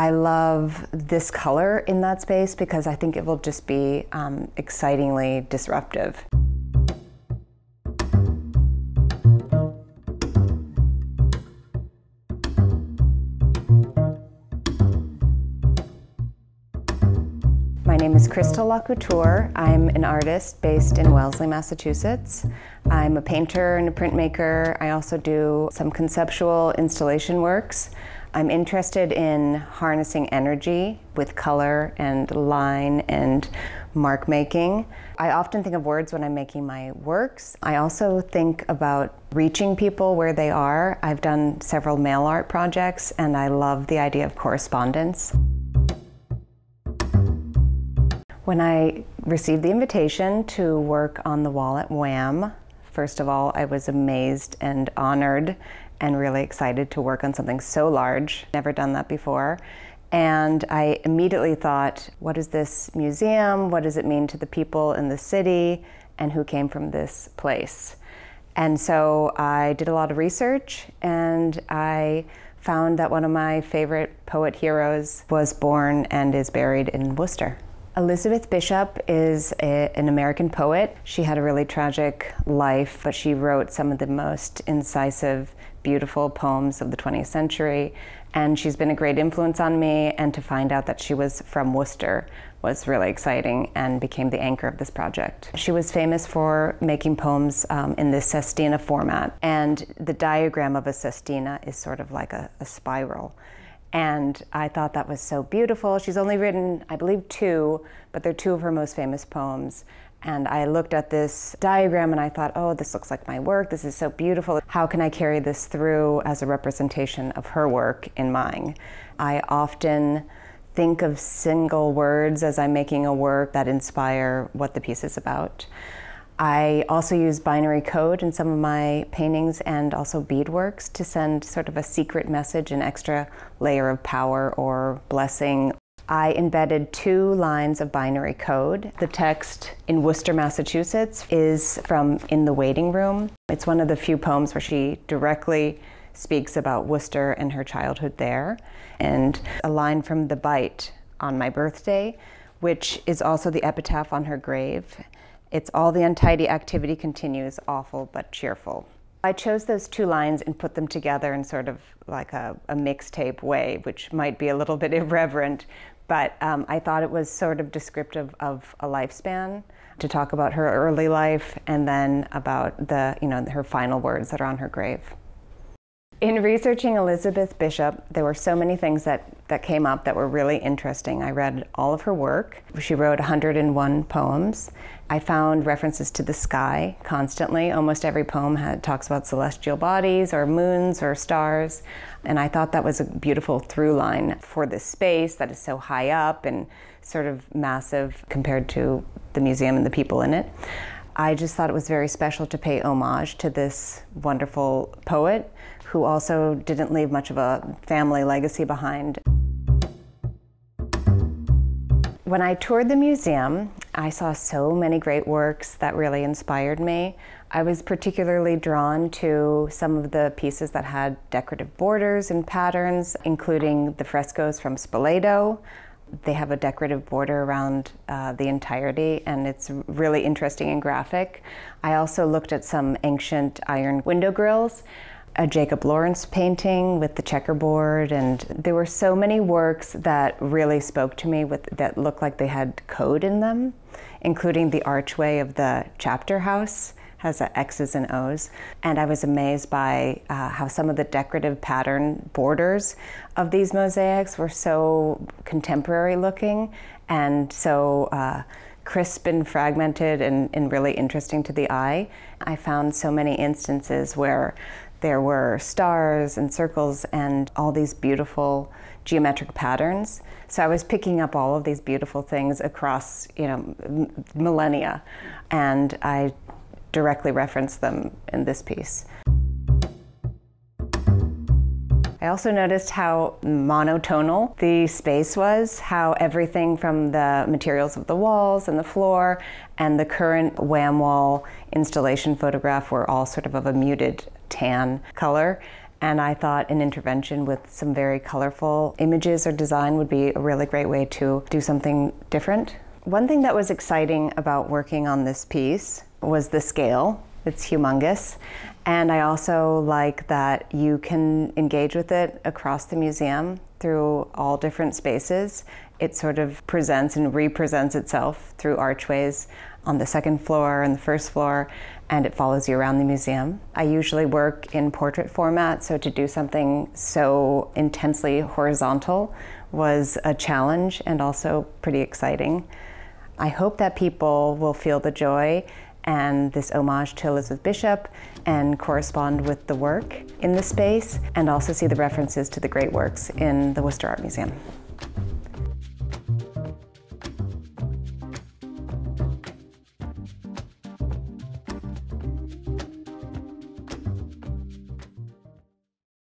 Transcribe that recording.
I love this color in that space because I think it will just be excitingly disruptive. My name is Crystalle Lacouture. I'm an artist based in Wellesley, Massachusetts. I'm a painter and a printmaker. I also do some conceptual installation works. I'm interested in harnessing energy with color and line and mark making. I often think of words when I'm making my works. I also think about reaching people where they are. I've done several mail art projects and I love the idea of correspondence. When I received the invitation to work on the wall at WAM, first of all, I was amazed and honored and really excited to work on something so large. Never done that before. And I immediately thought, what is this museum? What does it mean to the people in the city? And who came from this place? And so I did a lot of research and I found that one of my favorite poet heroes was born and is buried in Worcester. Elizabeth Bishop is an American poet. She had a really tragic life, but she wrote some of the most incisive, beautiful poems of the 20th century. And she's been a great influence on me, and to find out that she was from Worcester was really exciting and became the anchor of this project. She was famous for making poems in this sestina format, and the diagram of a sestina is sort of like a spiral. And I thought that was so beautiful. She's only written, I believe, 2, but they're 2 of her most famous poems. And I looked at this diagram and I thought, oh, this looks like my work. This is so beautiful. How can I carry this through as a representation of her work in mine? I often think of single words as I'm making a work that inspire what the piece is about. I also use binary code in some of my paintings and also beadworks to send sort of a secret message, an extra layer of power or blessing. I embedded 2 lines of binary code. The text in Worcester, Massachusetts is from In the Waiting Room. It's one of the few poems where she directly speaks about Worcester and her childhood there. And a line from The Bite, On My Birthday, which is also the epitaph on her grave. It's all the untidy activity continues, awful but cheerful. I chose those 2 lines and put them together in sort of like a mixtape way, which might be a little bit irreverent, but I thought it was sort of descriptive of a lifespan, to talk about her early life and then about her final words that are on her grave. In researching Elizabeth Bishop, there were so many things that came up that were really interesting. I read all of her work. She wrote 101 poems. I found references to the sky constantly. Almost every poem talks about celestial bodies or moons or stars. And I thought that was a beautiful through line for this space that is so high up and sort of massive compared to the museum and the people in it. I just thought it was very special to pay homage to this wonderful poet who also didn't leave much of a family legacy behind. When I toured the museum, I saw so many great works that really inspired me. I was particularly drawn to some of the pieces that had decorative borders and patterns, including the frescoes from Baudot. They have a decorative border around the entirety, and it's really interesting and graphic. I also looked at some ancient iron window grills, a Jacob Lawrence painting with the checkerboard, and there were so many works that really spoke to me that looked like they had code in them, including the archway of the chapter house has X's and O's. And I was amazed by how some of the decorative pattern borders of these mosaics were so contemporary looking and so crisp and fragmented and really interesting to the eye. I found so many instances where there were stars and circles and all these beautiful geometric patterns. So I was picking up all of these beautiful things across, millennia, and I directly referenced them in this piece. I also noticed how monotonal the space was, how everything from the materials of the walls and the floor and the current WAM wall installation photograph were all sort of a muted tan color. And I thought an intervention with some very colorful images or design would be a really great way to do something different. One thing that was exciting about working on this piece was the scale. It's humongous. And I also like that you can engage with it across the museum through all different spaces. It sort of presents and represents itself through archways on the second floor and the first floor, and it follows you around the museum. I usually work in portrait format, so to do something so intensely horizontal was a challenge and also pretty exciting. I hope that people will feel the joy and this homage to Elizabeth Bishop and correspond with the work in the space, and also see the references to the great works in the Worcester Art Museum.